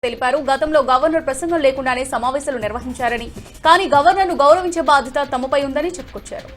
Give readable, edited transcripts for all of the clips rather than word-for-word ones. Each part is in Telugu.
తెలిపారు. గతంలో గవర్నర్ ప్రసంగం లేకుండానే సమావేశాలు నిర్వహించారని, కానీ గవర్నర్ను గౌరవించే బాధ్యత తమపై ఉందని చెప్పుకొచ్చారు.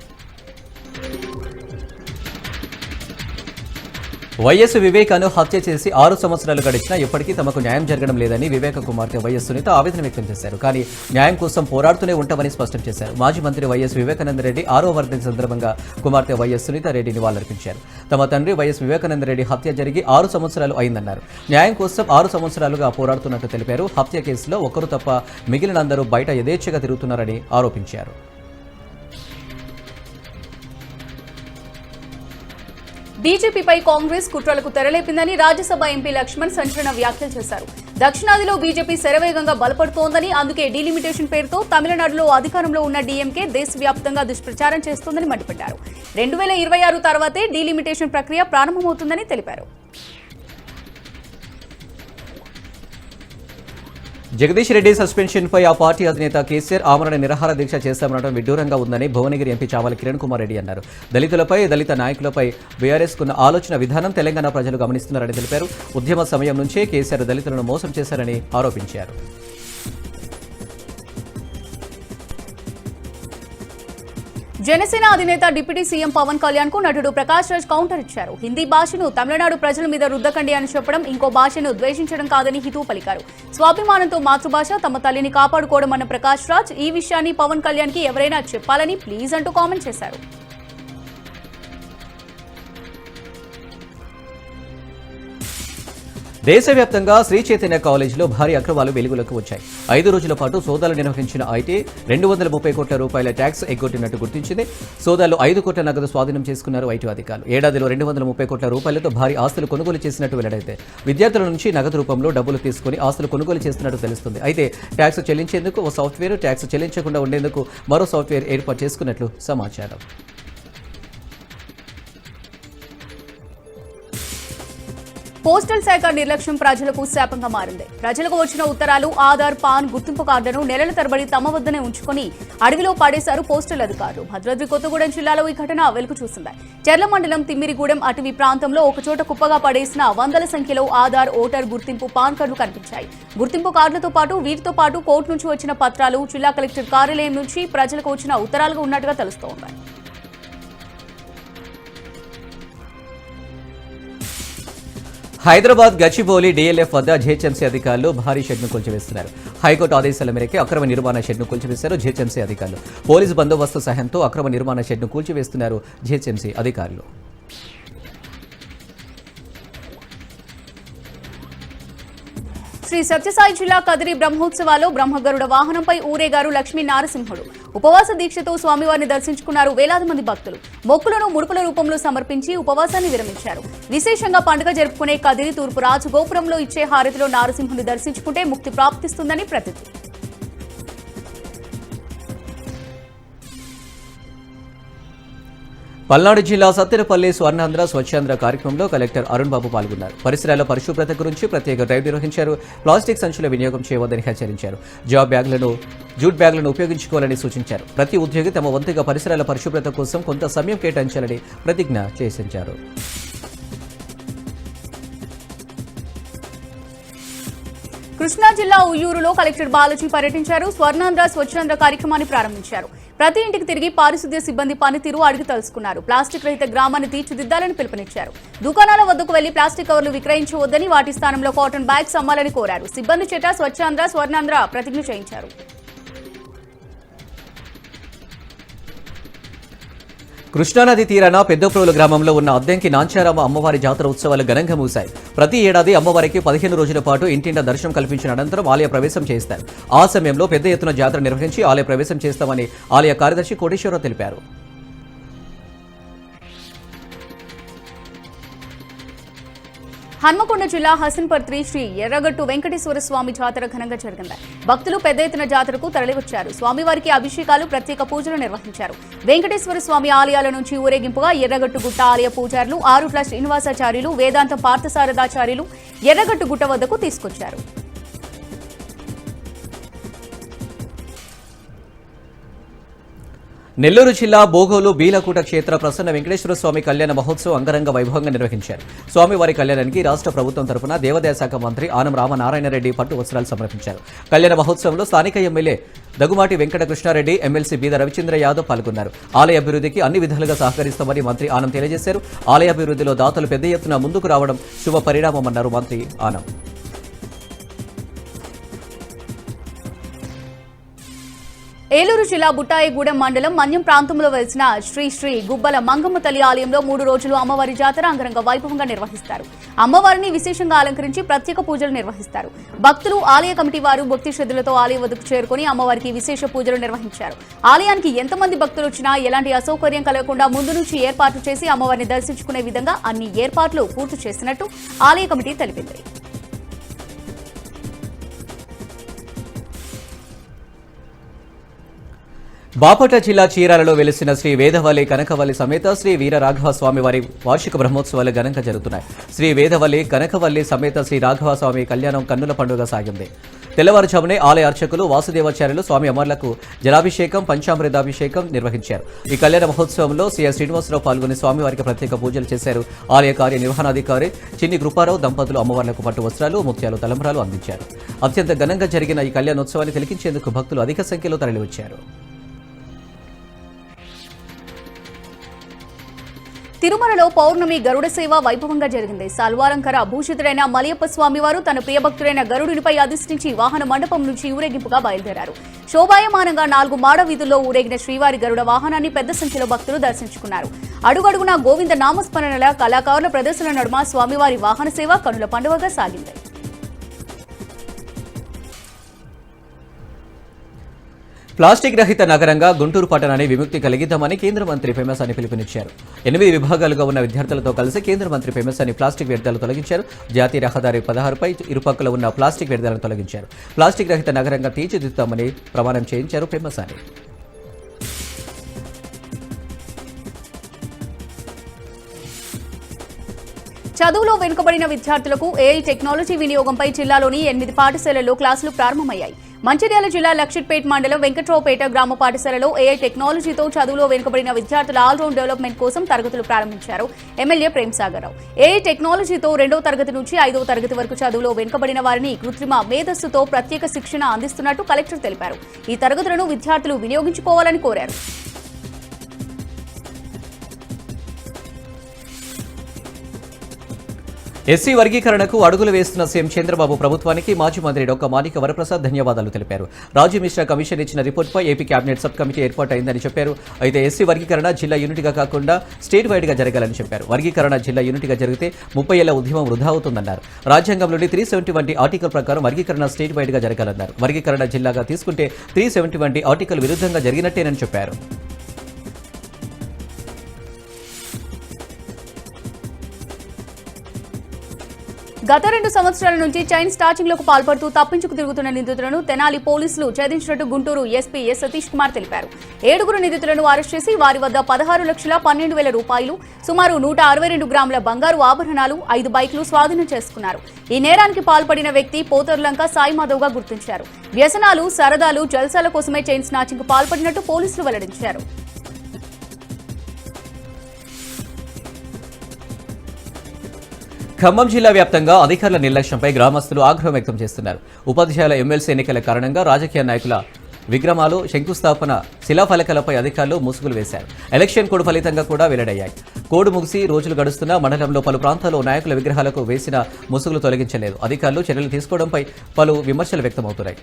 వైఎస్ వివేకను హత్య చేసి 6 సంవత్సరాలు గడిచినా ఇప్పటికీ తమకు న్యాయం జరగడం లేదని వివేక కుమార్తె వైఎస్ సునీత ఆవేదన వ్యక్తం చేశారు. కానీ న్యాయం కోసం పోరాడుతూనే ఉంటామని స్పష్టం చేశారు. మాజీ మంత్రి వైఎస్ వివేకానందరెడ్డి 6వ వర్ధంతి సందర్భంగా కుమార్తె వైఎస్ సునీత రెడ్డి నివాళులర్పించారు. తమ తండ్రి వైఎస్ వివేకానందరెడ్డి హత్య జరిగి 6 సంవత్సరాలు అయిందన్నారు. న్యాయం కోసం 6 సంవత్సరాలుగా పోరాడుతున్నట్టు తెలిపారు. హత్య కేసులో ఒక్కరు తప్ప మిగిలిన అందరూ బయట యథేచ్ఛగా తిరుగుతున్నారని ఆరోపించారు. బీజేపీపై కాంగ్రెస్ కుట్రలకు తెరలేపిందని రాజ్యసభ ఎంపీ లక్ష్మణ్ సంచలన వ్యాఖ్యలు చేశారు. దక్షిణాదిలో బీజేపీ శరవేగంగా బలపడుతోందని, అందుకే డీలిమిటేషన్ పేరుతో తమిళనాడులో అధికారంలో ఉన్న డీఎంకే దేశవ్యాప్తంగా దుష్ప్రచారం చేస్తోందని మండిపడ్డారు. 2026 తర్వాతే డీలిమిటేషన్ ప్రక్రియ ప్రారంభమవుతుందని తెలిపారు. జగదీష్ రెడ్డి సస్పెన్షన్ పై ఆ పార్టీ అధినేత కేసీఆర్ ఆమరణ నిరాహార దీక్ష చేస్తామనడం విడ్డూరంగా ఉందని భువనగిరి ఎంపీ చావలి కిరణ్ కుమార్ రెడ్డి అన్నారు. దళితులపై, దళిత నాయకులపై బీఆర్ఎస్ కున్న ఆలోచన విధానం తెలంగాణ ప్రజలు గమనిస్తున్నారని తెలిపారు. ఉద్యమ సమయం నుంచే కేసీఆర్ దళితులను మోసం చేశారని ఆరోపించారు. జనసేన అధినేత డిప్యూటీ సీఎం పవన్ కళ్యాణ్ కు నటుడు ప్రకాష్ రాజ్ కౌంటర్ ఇచ్చారు. హిందీ భాషను తమిళనాడు ప్రజల మీద రుద్దకండి అని చెప్పడం ఇంకో భాషను ద్వేషించడం కాదని హితవు పలికారు. స్వాభిమానంతో మాతృభాష తమ తల్లిని కాపాడుకోవడం అన్న ప్రకాష్ రాజ్ ఈ విషయాన్ని పవన్ కళ్యాణ్ కి ఎవరైనా చెప్పాలని ప్లీజ్ అంటూ కామెంట్ చేశారు. దేశవ్యాప్తంగా శ్రీ చైతన్య కాలేజీలో భారీ అక్రమాలు వెలుగులోకి వచ్చాయి. 5 రోజుల పాటు సోదాలు నిర్వహించిన ఐటీ 230 కోట్ల రూపాయల ట్యాక్స్ ఎగ్గొట్టినట్టు గుర్తించింది. సోదాలు 5 కోట్ల నగదు స్వాధీనం చేసుకున్నారు ఐటీ అధికారులు. ఏడాదిలో 230 కోట్ల రూపాయలతో భారీ ఆస్తులు కొనుగోలు చేసినట్టు వెల్లడైతే విద్యార్థుల నుంచి నగదు రూపంలో డబ్బులు తీసుకుని ఆస్తులు కొనుగోలు చేస్తున్నట్టు తెలుస్తుంది. అయితే ట్యాక్స్ చెల్లించేందుకు ఓ సాఫ్ట్వేర్, ట్యాక్స్ చెల్లించకుండా ఉండేందుకు మరో సాఫ్ట్వేర్ ఏర్పాటు చేసుకున్నట్లు సమాచారం. పోస్టల్ శాఖ నిర్లక్ష్యం ప్రజలకు శాపంగా మారింది. ప్రజలకు వచ్చిన ఉత్తరాలు, ఆధార్, పాన్, గుర్తింపు కార్డును నెలల తరబడి తమ వద్దనే ఉంచుకొని అడవిలో పడేశారు పోస్టల్ అధికారులు. భద్రాద్రి కొత్తగూడెం జిల్లాలో ఈ ఘటన వెలుగు చూసింది. చెర్ల మండలం తిమ్మిరిగూడెం అటవీ ప్రాంతంలో ఒకచోట కుప్పగా పడేసిన వందల సంఖ్యలో ఆధార్, ఓటర్ గుర్తింపు, పాన్ కార్డులు కనిపించాయి. గుర్తింపు కార్డులతో పాటు వీటితో పాటు కోర్టు నుంచి వచ్చిన పత్రాలు జిల్లా కలెక్టర్ కార్యాలయం నుంచి ప్రజలకు వచ్చిన ఉత్తరాలుగా ఉన్నట్టుగా తెలుస్తోంది. హైదరాబాద్ గచ్చిబౌలి డీఎల్ఎఫ్ వద్ద జీహెచ్ఎంసీ అధికారులు భారీ షెడ్ను కూల్చివేస్తున్నారు. హైకోర్టు ఆదేశాల మేరకు అక్రమ నిర్మాణ షెడ్ను కూల్చివేశారు జీహెచ్ఎంసీ అధికారులు. పోలీసు బందోబస్తు సహాయంతో అక్రమ నిర్మాణ షెడ్ను కూల్చివేస్తున్నారు జీహెచ్ఎంసీ అధికారులు. శ్రీ సత్యసాయి జిల్లా కదిరి బ్రహ్మోత్సవాల్లో బ్రహ్మగరుడ వాహనంపై ఊరేగారు లక్ష్మీ నారసింహుడు. ఉపవాస దీక్షతో స్వామివారిని దర్శించుకున్నారు వేలాది మంది భక్తులు. మొక్కులను ముడుపుల రూపంలో సమర్పించి ఉపవాసాన్ని విరమించారు. విశేషంగా పండుగ జరుపుకునే కదిరి తూర్పు రాజగోపురంలో ఇచ్చే హారతిలో నారసింహుని దర్శించుకుంటే ముక్తి ప్రాప్తిస్తుందని ప్రతీతి. పల్నాడు జిల్లా సత్తెనపల్లి స్వర్ణాంధ్ర స్వచ్ఛాంధ్ర కార్యక్రమంలో కలెక్టర్ అరుణ్ బాబు పాల్గొన్నారు. పరిసరాల పరిశుభ్రత గురించి ప్రత్యేక డ్రైవ్ నిర్వహించారు. ప్లాస్టిక్ సంచుల వినియోగం చేయవద్దని హెచ్చరించారు. జూట్ బ్యాగ్లను ఉపయోగించుకోవాలని సూచించారు. ప్రతి ఉద్యోగి తమ వంతుగా పరిసరాల పరిశుభ్రత కోసం కొంత సమయం కేటాయించాలని ప్రతిజ్ఞ చేసించారు. కృష్ణా జిల్లా ఉయ్యూరులో కలెక్టర్ బాలాజీ పర్యటించారు. స్వర్ణాంధ్ర స్వచ్ఛాంధ్ర కార్యక్రమాన్ని ప్రారంభించారు. ప్రతి ఇంటికి తిరిగి పారిశుద్ధ్య సిబ్బంది పనితీరు అడిగి తెలుసుకున్నారు. ప్లాస్టిక్ రహిత గ్రామాన్ని తీర్చిదిద్దాలని పిలుపునిచ్చారు. దుకాణాల వద్దకు వెళ్లి ప్లాస్టిక్ కవర్లు విక్రయించవద్దని, వాటి స్థానంలో కాటన్ బ్యాగ్స్ అమ్మాలని కోరారు. సిబ్బంది చేత స్వచ్ఛాంధ్ర స్వర్ణాంధ్ర ప్రతిజ్ఞ చేయించారు. కృష్ణానది తీరాన పెద్దప్రోలు గ్రామంలో ఉన్న అద్దెంకి నాంచారామ అమ్మవారి జాతర ఉత్సవాలు ఘనంగా ముగిశాయి. ప్రతి ఏడాది అమ్మవారికి 15 రోజుల పాటు ఇంటింట దర్శనం కల్పించిన అనంతరం ఆలయ ప్రవేశం చేస్తారు. ఆ సమయంలో పెద్ద ఎత్తున జాతర నిర్వహించి ఆలయ ప్రవేశం చేస్తామని ఆలయ కార్యదర్శి కోటేశ్వరరావు తెలిపారు. హన్మకొండ జిల్లా హసన్పర్తి శ్రీ ఎర్రగట్టు వెంకటేశ్వర స్వామి జాతర ఘనంగా జరిగింది. భక్తులు పెద్ద ఎత్తున జాతరకు తరలివచ్చారు. స్వామివారికి అభిషేకాలు, ప్రత్యేక పూజలు నిర్వహించారు. వెంకటేశ్వర స్వామి ఆలయాల నుంచి ఊరేగింపుగా ఎర్రగట్టు గుట్ట ఆలయ పూజారులు, ఆరుట్ల శ్రీనివాసాచార్యులు, వేదాంతం పార్థసారథాచార్యులు ఎర్రగట్టు గుట్ట వద్దకు తీసుకొచ్చారు. నెల్లూరు జిల్లా బోగోలు బీలకూట క్షేత్ర ప్రసన్న వెంకటేశ్వర స్వామి కళ్యాణ మహోత్సవం అంగరంగ వైభవంగా నిర్వహించారు. స్వామివారి కళ్యాణానికి రాష్ట్ర ప్రభుత్వం తరపున దేవాదాయ శాఖ మంత్రి ఆనం రామనారాయణరెడ్డి పట్టు వస్త్రాలు సమర్పించారు. కళ్యాణ మహోత్సవంలో స్థానిక ఎమ్మెల్యే దగ్గుమాటి వెంకట కృష్ణారెడ్డి, ఎమ్మెల్సీ బీద రవిచంద్ర యాదవ్ పాల్గొన్నారు. ఆలయ అభివృద్ధికి అన్ని విధాలుగా సహకరిస్తామని మంత్రి ఆనం తెలియజేశారు. ఆలయ అభివృద్ధిలో దాతలు పెద్ద ఎత్తున ముందుకు రావడం శుభ పరిణామమన్నారు మంత్రి ఆనం. ఏలూరు జిల్లా బుట్టాయిగూడెం మండలం మన్యం ప్రాంతంలో వెలిసిన శ్రీ శ్రీ గుబ్బల మంగమ్మ తల్లి ఆలయంలో 3 రోజులు అమ్మవారి జాతర అంగరంగ వైభవంగా నిర్వహిస్తారు. అమ్మవారిని విశేషంగా అలంకరించి ప్రత్యేక పూజలు నిర్వహిస్తారు. భక్తులు, ఆలయ కమిటీ వారు భక్తి శ్రద్ధలతో ఆలయ వద్దకు చేరుకుని అమ్మవారికి విశేష పూజలు నిర్వహించారు. ఆలయానికి ఎంతమంది భక్తులు వచ్చినా ఎలాంటి అసౌకర్యం కలగకుండా ముందు నుంచి ఏర్పాట్లు చేసి అమ్మవారిని దర్శించుకునే విధంగా అన్ని ఏర్పాట్లు పూర్తి చేసినట్టు ఆలయ కమిటీ తెలిపింది. బాపట్ల జిల్లా చీరాలలో వెలిసిన శ్రీ వేదవల్లి కనకవల్లి సమేత శ్రీ వీర రాఘవ స్వామివారి వార్షిక బ్రహ్మోత్సవాలు ఘనంగా జరుగుతున్నాయి. శ్రీ వేదవల్లి కనకవల్లి సమేత శ్రీ రాఘవ స్వామి కళ్యాణం కన్నుల పండుగ సాగింది. తెల్లవారుజామునే ఆలయ అర్చకులు వాసుదేవాచార్యులు స్వామి అమర్లకు జలాభిషేకం, పంచామృతాభిషేకం నిర్వహించారు. ఈ కళ్యాణ మహోత్సవంలో సిఎస్ శ్రీనివాసరావు పాల్గొని స్వామివారికి ప్రత్యేక పూజలు చేశారు. ఆలయ కార్యనిర్వహణాధికారి చిన్ని కృపారావు దంపతులు అమ్మవార్లకు పట్టు వస్త్రాలు, ముత్యాలు, తలంబ్రాలు అందించారు. అత్యంత ఘనంగా జరిగిన ఈ కళ్యాణోత్సవాన్ని తిలకించేందుకు భక్తులు అధిక సంఖ్యలో తరలివచ్చారు. తిరుమలలో పౌర్ణమి గరుడ సేవ వైభవంగా జరిగింది. సల్వాలంకర భూషితుడైన మలయప్ప స్వామివారు తన ప్రియభక్తుడైన గరుడునిపై అధిష్ఠించి వాహన మండపం నుంచి ఊరేగింపుగా బయలుదేరారు. శోభాయమానంగా 4 మాడ వీధుల్లో ఊరేగిన శ్రీవారి గరుడ వాహనాన్ని పెద్ద సంఖ్యలో భక్తులు దర్శించుకున్నారు. అడుగడుగునా గోవింద నామస్మరణల కళాకారుల ప్రదర్శన నడుమ స్వామివారి వాహన సేవ కనుల పండుగగా సాగింది. ప్లాస్టిక్ రహిత నగరంగా గుంటూరు పట్టణాన్ని విముక్తి కలిగిద్దామని కేంద్ర మంత్రి పెమ్మసాని పిలుపునిచ్చారు. 8 విభాగాలుగా ఉన్న విద్యార్థులతో కలిసి కేంద్ర మంత్రి పెమ్మసాని ప్లాస్టిక్ వ్యర్థాలు తొలగించారు. జాతీయ రహదారి 16పై ఇరుపక్కల ఉన్న ప్లాస్టిక్ వ్యర్థాలను తొలగించారు. ప్లాస్టిక్ రహిత నగరంగా తీర్చిదిద్దామని ప్రమాణం చేయించారు పెమ్మసాని. చదువులో వెనుకబడిన విద్యార్థులకు ఏఐ టెక్నాలజీ వినియోగంపై జిల్లాలోని 8 పాఠశాలల్లో క్లాసులు ప్రారంభమయ్యాయి. మంచిర్యాల జిల్లా లక్షిట్పేట్ మండలం వెంకట్రావుపేట గ్రామ పాఠశాలలో ఏఐ టెక్నాలజీతో చదువులో వెనుకబడిన విద్యార్థుల ఆల్రౌండ్ డెవలప్మెంట్ కోసం తరగతులు ప్రారంభించారు ఎమ్మెల్యే ప్రేమ్సాగర్రావు. ఏఐ టెక్నాలజీతో 2వ తరగతి నుంచి 5వ తరగతి వరకు చదువులో వెనుకబడిన వారిని కృత్రిమ మేధస్సుతో ప్రత్యేక శిక్షణ అందిస్తున్నట్టు కలెక్టర్ తెలిపారు. ఈ తరగతులను విద్యార్థులు వినియోగించుకోవాలని కోరారు. ఎస్సీ వర్గీకరణకు అడుగులు వేస్తున్న సీఎం చంద్రబాబు ప్రభుత్వానికి మాజీ మంత్రి డాక్టర్ మాణిక్య వరప్రసాద్ ధన్యవాదాలు తెలిపారు. రాజీవ్ మిశ్రా కమిషన్ ఇచ్చిన రిపోర్టుపై ఏపీ కేబినెట్ సబ్ కమిటీ ఏర్పాటైందని చెప్పారు. అయితే ఎస్సీ వర్గీకరణ జిల్లా యూనిట్గా కాకుండా స్టేట్ వైడ్గా జరగాలని చెప్పారు. వర్గీకరణ జిల్లా యూనిట్గా జరిగితే 30 ఏళ్ల ఉద్యమం వృధా అవుతుందన్నారు. రాజ్యాంగంలోని 370 ఆర్టికల్ ప్రకారం వర్గీకరణ స్టేట్ వైడ్గా జరగాలన్నారు. వర్గీకరణ జిల్లాగా తీసుకుంటే 370 ఆర్టికల్ విరుద్ధంగా జరిగినట్టేనని చెప్పారు. గత 2 సంవత్సరాల నుంచి చైన్ స్టార్చింగ్లకు పాల్పడుతూ తప్పించుకు తిరుగుతున్న నిందితులను తెనాలి పోలీసులు ఛేదించినట్టు గుంటూరు ఎస్పీ ఎస్ సతీష్ కుమార్ తెలిపారు. 7 నిందితులను అరెస్ట్ చేసి వారి వద్ద 16,12,000 రూపాయలు, సుమారు 162 గ్రాముల బంగారు ఆభరణాలు, 5 బైకులు స్వాధీనం చేసుకున్నారు. ఈ నేరానికి పాల్పడిన వ్యక్తి పోతర్లంక సాయి మాధవ్గా గుర్తించారు. వ్యసనాలు, సరదాలు, జల్సాల కోసమే చైన్ స్నాచింగ్కు పాల్పడినట్టు పోలీసులు వెల్లడించారు. ఖమ్మం జిల్లా వ్యాప్తంగా అధికారుల నిర్లక్ష్యంపై గ్రామస్తులు ఆగ్రహం వ్యక్తం చేస్తున్నారు. ఉపాధ్యాయుల ఎమ్మెల్సీ ఎన్నికల కారణంగా రాజకీయ నాయకుల విగ్రహాలు, శంకుస్థాపన, శిలాఫలకాలపై అధికారులు ముసుగులు వేశారు. ఎలక్షన్ కోడ్ ఫలితంగా కూడా వెల్లడయ్యాయి. కోడ్ ముగిసి రోజులు గడుస్తున్నా మండలంలో పలు ప్రాంతాల్లో నాయకుల విగ్రహాలకు వేసిన ముసుగులు తొలగించలేదు. అధికారులు చర్యలు తీసుకోవడంపై పలు విమర్శలు వ్యక్తమవుతున్నాయి.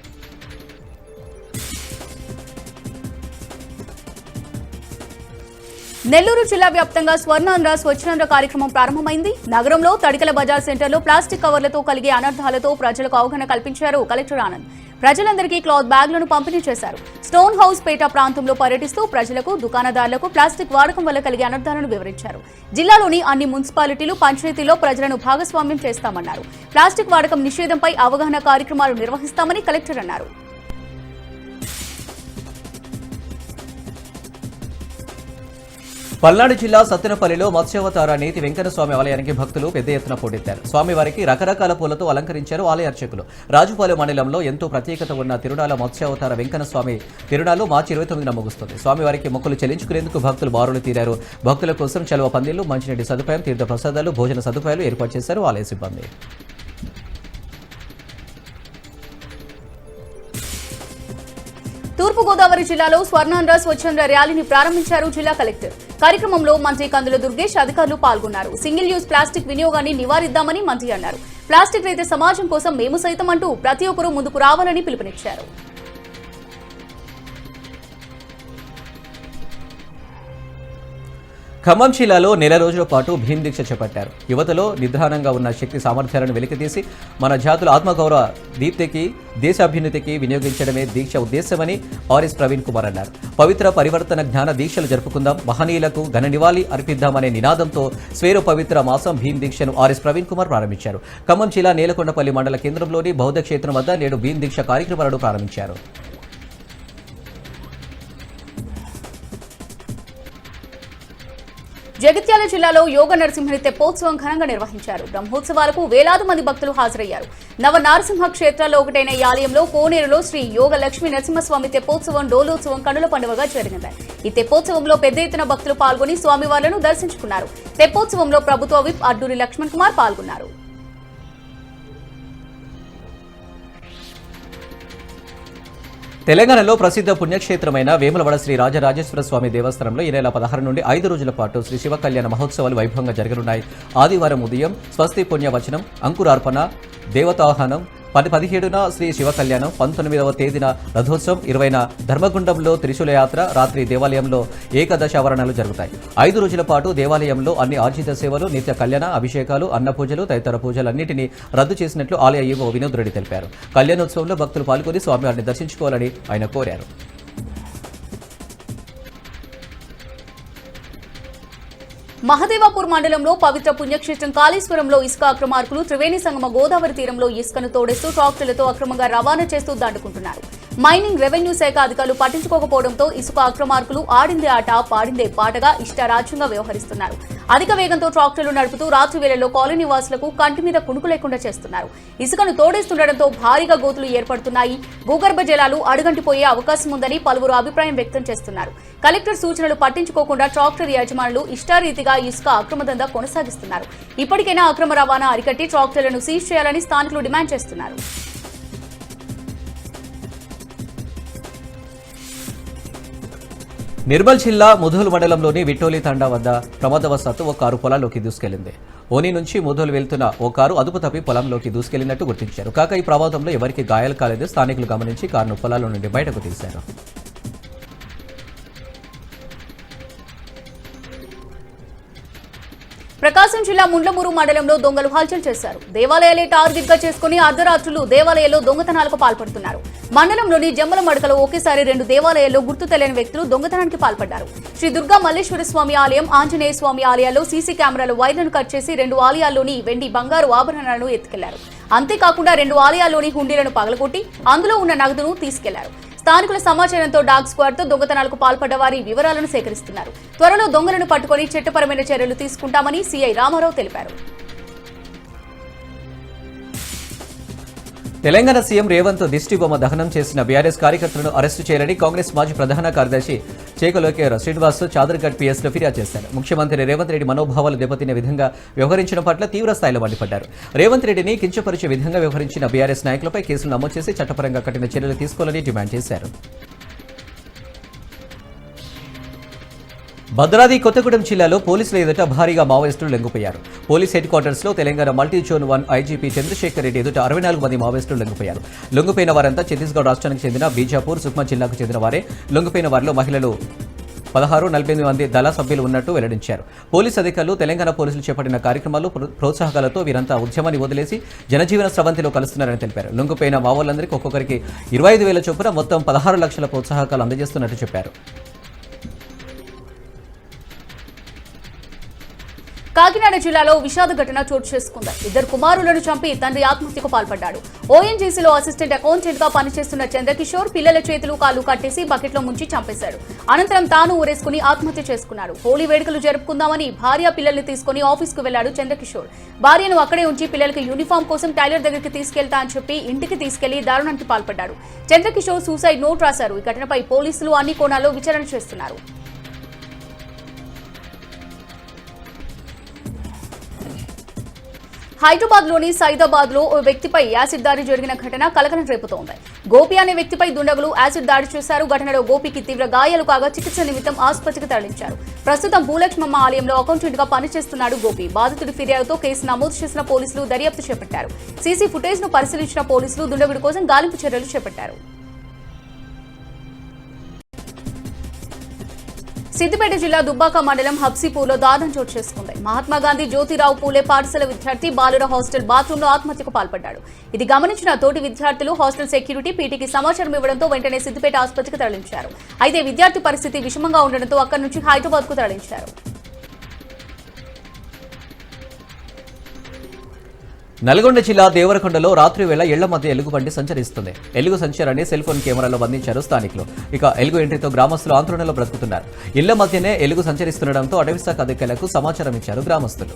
నెల్లూరు జిల్లా వ్యాప్తంగా స్వర్ణాంధ్ర స్వచ్ఛాంధ్ర కార్యక్రమం ప్రారంభమైంది. నగరంలో తడికల బజార్ సెంటర్లో ప్లాస్టిక్ కవర్లతో కలిగే అనర్థాలతో ప్రజలకు అవగాహన కల్పించారు కలెక్టర్ ఆనంద్. ప్రజలందరికీ క్లాత్ బ్యాగ్లను పంపిణీ చేశారు. స్టోన్ హౌస్ పేట ప్రాంతంలో పర్యటిస్తూ ప్రజలకు, దుకాణదారులకు ప్లాస్టిక్ వాడకం వల్ల కలిగే అనర్థాలను వివరించారు. జిల్లాలోని అన్ని మున్సిపాలిటీలు, పంచాయతీల్లో ప్రజలను భాగస్వామ్యం చేస్తామన్నారు. ప్లాస్టిక్ వాడకం నిషేధంపై అవగాహన కార్యక్రమాలు నిర్వహిస్తామని కలెక్టర్ అన్నారు. పల్నాడు జిల్లా సత్తెనపల్లిలో మత్స్యావతార నీతి వెంకన్న స్వామి ఆలయానికి భక్తులు పెద్ద ఎత్తున పోటెత్తారు. స్వామివారికి రకరకాల పూలతో అలంకరించారు ఆలయ అర్చకులు. రాజుపాలెం మండలంలో ఎంతో ప్రత్యేకత ఉన్న తిరునాల మత్స్యావతార వెంకన్న స్వామి తిరునాలు మార్చి 29న ముగుస్తుంది. స్వామివారికి మొక్కులు చెల్లించుకునేందుకు భక్తులు బారులు తీరారు. భక్తుల కోసం చలువ పందిళ్లు, మంచినీటి సదుపాయం, తీర్థ ప్రసాదాలు, భోజన సదుపాయాలు ఏర్పాటు చేశారు ఆలయ సిబ్బంది. తూర్పుగోదావరి జిల్లాలో స్వర్ణాంధ్ర స్వచ్ఛంద ర్యాలీని ప్రారంభించారు జిల్లా కలెక్టర్. కార్యక్రమంలో మంత్రి కందుల దుర్గేష్, అధికారులు పాల్గొన్నారు. సింగిల్ యూజ్ ప్లాస్టిక్ వినియోగాన్ని నివారిద్దామని మంత్రి అన్నారు. ప్లాస్టిక్ రహిత సమాజం కోసం మేము సైతం అంటూ ప్రతి ఒక్కరూ ముందుకు రావాలని పిలుపునిచ్చారు. ఖమ్మం జిల్లాలో నెల రోజుల పాటు భీమ్ దీక్ష చేపట్టారు. యువతలో నిద్రాణంగా ఉన్న శక్తి సామర్థ్యాలను వెలికితీసి మన జాతుల ఆత్మగౌరవ దీప్తికి, దేశాభ్యున్నతికి వినియోగించడమే దీక్ష ఉద్దేశమని ఆర్ఎస్ ప్రవీణ్ కుమార్ అన్నారు. పవిత్ర పరివర్తన జ్ఞాన దీక్షలు జరుపుకుందాం, మహనీయులకు ఘన నివాళి అర్పిద్దామనే నినాదంతో స్వేరో పవిత్ర మాసం భీమ్ దీక్షను ఆర్ఎస్ ప్రవీణ్ కుమార్ ప్రారంభించారు. ఖమ్మం జిల్లా నేలకొండపల్లి మండల కేంద్రంలోని బౌద్ధ క్షేత్రం వద్ద నేడు భీమ్ దీక్ష కార్యక్రమాలను ప్రారంభించారు. జగిత్యాల జిల్లాలో యోగ నరసింహుని తెప్పోత్సవం ఘనంగా నిర్వహించారు. బ్రహ్మోత్సవాలకు వేలాది మంది భక్తులు హాజరయ్యారు. నవ నారసింహ క్షేత్రాల్లో ఒకటైన ఈ ఆలయంలో కోనేరులో శ్రీ యోగ లక్ష్మీ నరసింహస్వామి తెప్పోత్సవం, డోలోత్సవం కన్నుల పండుగగా జరిగింది. ఈ తెప్పోత్సవంలో పెద్ద ఎత్తున భక్తులు పాల్గొని స్వామివార్లను దర్శించుకున్నారు. తెప్పోత్సవంలో ప్రభుత్వ విప్ అడ్డూరి లక్ష్మణ్ కుమార్ పాల్గొన్నారు. తెలంగాణలో ప్రసిద్ధ పుణ్యక్షేత్రమైన వేములవాడ శ్రీ రాజరాజేశ్వర స్వామి దేవస్థానంలో ఈ నెల 16 నుండి 5 రోజుల పాటు శ్రీ శివ కళ్యాణ మహోత్సవాలు వైభవంగా జరగనున్నాయి. ఆదివారం ఉదయం స్వస్తి పుణ్యవచనం, అంకురార్పణ, దేవతాహనం, 17న శ్రీ శివ కళ్యాణం, 19వ తేదీన రథోత్సవం, 20న ధర్మగుండంలో త్రిశూల యాత్ర, రాత్రి దేవాలయంలో ఏకాదశావరణాలు జరుగుతాయి. 5 రోజుల పాటు దేవాలయంలో అన్ని ఆర్జిత సేవలు, నిత్య కళ్యాణ, అభిషేకాలు, అన్న పూజలు తదితర పూజలన్నింటినీ రద్దు చేసినట్లు ఆలయ ఈవో వినోద్ రెడ్డి తెలిపారు. కళ్యాణోత్సవంలో భక్తులు పాల్గొని స్వామివారిని దర్శించుకోవాలని ఆయన కోరారు. మహదేవాపూర్ మండలంలో పవిత్ర పుణ్యక్షేత్రం కాళేశ్వరంలో ఇసుక అక్రమార్కులు త్రివేణి సంగమ గోదావరి తీరంలో ఇసుకను తోడేస్తూ ట్రాక్టర్లతో అక్రమంగా రవాణా చేస్తూ దండుకుంటున్నారు. మైనింగ్ రెవెన్యూ శాఖ అధికారులు పట్టించుకోకపోవడంతో ఇసుక అక్రమార్కులు ఆడిందే ఆట పాడిందే పాటగా ఇష్టారాజ్యంగా వ్యవహరిస్తున్నారు. అధిక వేగంతో ట్రాక్టర్లు నడుపుతూ రాత్రి వేళల్లో కాలనీ వాసులకు కంటి మీద కునుకు లేకుండా చేస్తున్నారు. ఇసుకను తోడేస్తుండటంతో భారీగా గోతులు ఏర్పడుతున్నాయి. భూగర్భ జలాలు అడుగంటిపోయే అవకాశం ఉందని పలువురు అభిప్రాయం వ్యక్తం చేస్తున్నారు. కలెక్టర్ సూచనలు పట్టించుకోకుండా ట్రాక్టర్ యజమానులు ఇష్టారీతిగా ఇసుక అక్రమ దందా కొనసాగిస్తున్నారు. ఇప్పటికైనా అక్రమ రవాణా అరికట్టి ట్రాక్టర్లను సీజ్ చేయాలని స్థానికులు డిమాండ్ చేస్తున్నారు. నిర్మల్ జిల్లా ముధోల్ మండలంలోని విట్టోలి తండా వద్ద ప్రమాదవశాత్తు ఓ కారు పొలాల్లోకి దూసుకెళ్లింది. ఓని నుంచి ముధోల్ వెళ్తున్న ఓ కారు అదుపు తప్పి పొలంలోకి దూసుకెళ్లినట్టు గుర్తించారు. కాగా ఈ ప్రమాదంలో ఎవరికి గాయాలు కాలేదు. స్థానికులు గమనించి కారును పొలాల్లో నుండి బయటకు తీశారు. ప్రకాశం జిల్లా ముండ్లమూరు మండలంలో దొంగలు హల్చల్ చేశారు. దేవాలయాలే టార్గెట్ గా చేసుకుని అర్ధరాత్రులు దేవాలయాల్లో దొంగతనాలకు పాల్పడుతున్నారు. మండలంలోని జమ్మల మడకలో ఒకేసారి 2 దేవాలయాల్లో గుర్తు తెలియని వ్యక్తులు దొంగతనానికి పాల్పడ్డారు. శ్రీ దుర్గా మల్లేశ్వర స్వామి ఆలయం, ఆంజనేయ స్వామి ఆలయాల్లో సీసీ కెమెరాల వైర్లను కట్ చేసి 2 ఆలయాల్లోని వెండి, బంగారు ఆభరణాలను ఎత్తుకెళ్లారు. అంతేకాకుండా 2 ఆలయాల్లోని హుండీలను పగలగొట్టి అందులో ఉన్న నగదును తీసుకెళ్లారు. స్థానికుల సమాచారంతో డాగ్ స్క్వాడ్ తో దొంగతనాలకు పాల్పడ్డ వారి వివరాలను సేకరిస్తున్నారు. త్వరలో దొంగలను పట్టుకుని చట్టపరమైన చర్యలు తీసుకుంటామని సీఐ రామారావు తెలిపారు. తెలంగాణ సీఎం రేవంత్ దిష్టిబొమ్మ దహనం చేసిన బీఆర్ఎస్ కార్యకర్తలను అరెస్టు చేయాలని కాంగ్రెస్ మాజీ ప్రధాన కార్యదర్శి చేకలోకేర శ్రీనివాస్ చాదర్ఘట్ పిఎస్లో ఫిర్యాదు చేశారు. ముఖ్యమంత్రి రేవంత్ రెడ్డి మనోభావాలు దెబ్బతినే విధంగా వ్యవహరించడం పట్ల తీవ్ర స్థాయిలో మండిపడ్డారు. రేవంత్ రెడ్డిని కించపరిచే విధంగా వ్యవహరించిన బీఆర్ఎస్ నాయకులపై కేసులు నమోదు చేసి చట్టపరంగా కఠిన చర్యలు తీసుకోవాలని డిమాండ్ చేశారు. భద్రాద్రి కొత్తగూడెం జిల్లాలో పోలీసుల ఎదుట భారీగా మావోయిస్టులు లొంగిపోయారు. పోలీస్ హెడ్ క్వార్టర్స్ లో Telangana multi zone 1 IGP Chandrashekar Reddy ఎదుట 64 మంది మావోయిస్టులు లొంగిపోయారు. లొంగిపోయిన వారంతా ఛత్తీస్గఢ్ రాష్ట్రానికి చెందిన బీజాపూర్, సుక్మా జిల్లాకు చెందిన వారే. లొంగిపోయిన వారిలో మహిళలు 16-48 మంది దళ సభ్యులు ఉన్నట్టు వెల్లడించారు. పోలీసు అధికారులు, తెలంగాణ పోలీసులు చేపట్టిన కార్యక్రమాలు, ప్రోత్సాహకాలతో వీరంతా ఉద్యమాన్ని వదిలేసి జనజీవన స్రవంతిలో కలుస్తున్నారని తెలిపారు. లొంగిపోయిన మావోలందరికీ ఒక్కొక్కరికి 25,000 చొప్పున మొత్తం 16 లక్షల ప్రోత్సాహకాలు అందజేస్తున్నట్టు చెప్పారు. కాకినాడ జిల్లాలో విషాద ఘటన చోటు చేసుకుంది. ఇద్దరు కుమారులను చంపి తండ్రి ఆత్మహత్యకు పాల్పడ్డాడు. ఓఎన్జీసీలో అసిస్టెంట్ అకౌంటెంట్ గా పనిచేస్తున్న చంద్రకిషోర్ పిల్లల చేతులు కాళ్ళు కట్టేసి బకెట్లో ముంచి చంపేశాడు. అనంతరం తాను ఊరేసుకుని ఆత్మహత్య చేసుకున్నాడు. హోలీ వేడుకలు జరుపుకుందామని భార్య పిల్లల్ని తీసుకుని ఆఫీస్కు వెళ్లాడు చంద్రకిషోర్. భార్యను అక్కడే ఉంచి పిల్లలకు యూనిఫామ్ కోసం టైలర్ దగ్గరికి తీసుకెళ్తా అని చెప్పి ఇంటికి తీసుకెళ్లి దారుణానికి పాల్పడ్డాడు. చంద్రకిషోర్ సూసైడ్ నోట్ రాశారు. ఈ ఘటనపై పోలీసులు అన్ని కోణాల్లో విచారణ చేస్తున్నారు. హైదరాబాద్ లోని సైదాబాద్ లో ఓ వ్యక్తిపై యాసిడ్ దాడి జరిగిన ఘటన కలకలం రేపుతోంది. గోపి అనే వ్యక్తిపై దుండగులు యాసిడ్ దాడి చేశారు. ఘటనలో గోపికి తీవ్ర గాయాలు కాగా చికిత్స నిమిత్తం ఆసుపత్రికి తరలించారు. ప్రస్తుతం భూలక్ష్మమ్మ ఆలయంలో అకౌంటెంట్ గా పనిచేస్తున్నాడు గోపి. బాధితుడి ఫిర్యాదుతో కేసు నమోదు చేసిన పోలీసులు దర్యాప్తు చేపట్టారు. సీసీ ఫుటేజ్ ను పరిశీలించిన పోలీసులు దుండగుడి కోసం గాలింపు చర్యలు చేపట్టారు. సిద్దిపేట జిల్లా దుబ్బాక మండలం హబ్సీపూర్లో దారుణం చోటు చేసుకుంది. మహాత్మాగాంధీ జ్యోతిరావు పూలే పాఠశాల విద్యార్థి బాలుర హాస్టల్ బాత్రూంలో ఆత్మహత్యకు పాల్పడ్డాడు. ఇది గమనించిన తోటి విద్యార్థులు హాస్టల్ సెక్యూరిటీ పీటీకి సమాచారం ఇవ్వడంతో వెంటనే సిద్దిపేట ఆసుపత్రికి తరలించారు. అయితే విద్యార్థి పరిస్థితి విషమంగా ఉండడంతో అక్కడి నుంచి హైదరాబాద్ కు తరలించారు. నల్గొండ జిల్లా దేవరకొండలో రాత్రి వేళ ఇళ్ల మధ్య ఎలుగుబంటి సంచరిస్తుంది. ఎలుగు సంచారాన్ని సెల్ ఫోన్ కెమెరాలో బంధించారు స్థానికులు. ఇక ఎలుగు ఎంట్రీతో గ్రామస్తులు ఆందోళనలో బ్రతుకుతున్నారు. ఇళ్ల మధ్యనే ఎలుగు సంచరిస్తుండటంతో అటవీశాఖ అధికారులకు సమాచారం ఇచ్చారు గ్రామస్తులు.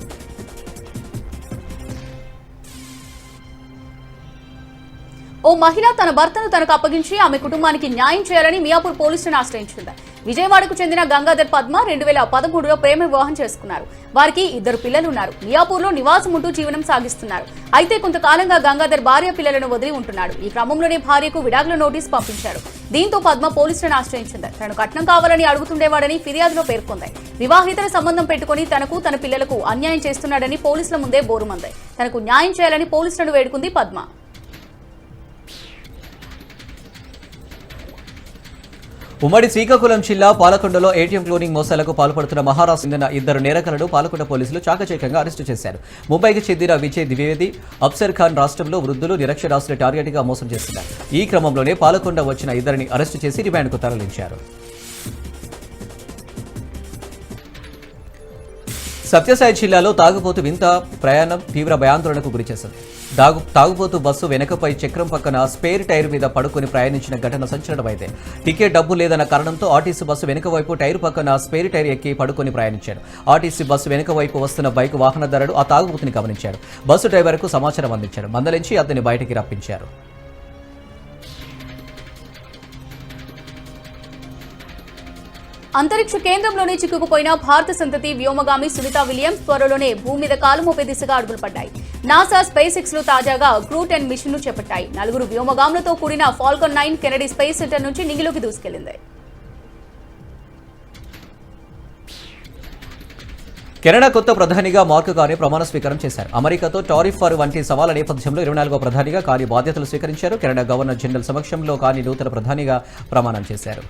ఓ మహిళ తన భర్తను తనకు అప్పగించి ఆమె కుటుంబానికి న్యాయం చేయాలని మియాపూర్ పోలీసులను ఆశ్రయించింది. విజయవాడకు చెందిన గంగాధర్ పద్మ 2013లో ప్రేమ వివాహం చేసుకున్నారు. వారికి 2 పిల్లలున్నారు. మియాపూర్లో నివాసం ఉంటూ జీవనం సాగిస్తున్నారు. అయితే కొంతకాలంగా గంగాధర్ భార్య పిల్లలను వదిలి ఉంటున్నాడు. ఈ క్రమంలోనే భార్యకు విడాకుల నోటీసు పంపించారు. దీంతో పద్మ పోలీసులను ఆశ్రయించింది. తనకు కట్నం కావాలని అడుగుతుండేవాడని ఫిర్యాదులో పేర్కొంది. వివాహితర సంబంధం పెట్టుకుని తనకు తన పిల్లలకు అన్యాయం చేస్తున్నాడని పోలీసుల ముందే బోరుమంది. తనకు న్యాయం చేయాలని పోలీసులను వేడుకుంది పద్మ. ఉమ్మడి శ్రీకాకుళం జిల్లా పాలకొండలో ఏటీఎం క్లోనింగ్ మోసాలకు పాల్పడుతున్న మహారాష్ట్ర చెందిన 2 నేరగాళ్లను పాలకొండ పోలీసులు చాకచక్యంగా అరెస్టు చేశారు. ముంబైకి చెందిన విజయ్ ద్వివేది, అఫ్సర్ ఖాన్ రాష్ట్రంలో వృద్ధులు నిరక్షరాస్యుల టార్గెట్గా మోసం చేస్తున్నారు. ఈ క్రమంలోనే పాలకొండ వచ్చిన 2 అరెస్టు చేసి రిమాండ్కు తరలించారు. సత్యసాయి జిల్లాలో తాగుబోతు వింత ప్రయాణం తీవ్ర భయాందోళనకు గురిచేసింది. తాగుబోతు బస్సు వెనకపై చక్రం పక్కన స్పేర్ టైర్ మీద పడుకుని ప్రయాణించిన ఘటన సంచలనమైంది. టికెట్ డబ్బు లేదన్న కారణంతో ఆర్టీసీ బస్సు వెనుక వైపు టైర్ పక్కన స్పేర్ టైర్ ఎక్కి పడుకుని ప్రయాణించాడు. ఆర్టీసీ బస్సు వెనుక వైపు వస్తున్న బైక్ వాహనదారుడు ఆ తాగుబోతుని గమనించాడు. బస్సు డ్రైవర్కు సమాచారం అందించాడు. మందలించి అతన్ని బయటికి రప్పించారు. అంతరిక్ష కేంద్రంలోనే చిక్కుకుపోయిన భారత సంతతి వ్యోమగామి సునీత విలియమ్స్ త్వరలోనే భూమి మీద కాలు మోపే దిశగా అడుగులు పడ్డాయి. నాసా స్పేస్ ఎక్స్ లో తాజాగా క్రూ 10 మిషన్ ను చేపట్టాయి. 4 వ్యోమగాములతో కూడిన ఫాల్కన్ 9 కెనడీ స్పేస్ సెంటర్ నుంచి నింగిలోకి దూసుకెళ్లింది. కెనడా కొత్త ప్రధానిగా మార్క్ కార్నీ ప్రమాణ స్వీకారం చేశారు. అమెరికాతో టారిఫ్ వార్ వంటి సవాళ్ల నేపథ్యంలో 24వ ప్రధానిగా కార్నీ బాధ్యతలు స్వీకరించారు. కెనడా గవర్నర్ జనరల్ సమక్షంలో కార్నీ నూతన ప్రధానిగా ప్రమాణం చేశారు.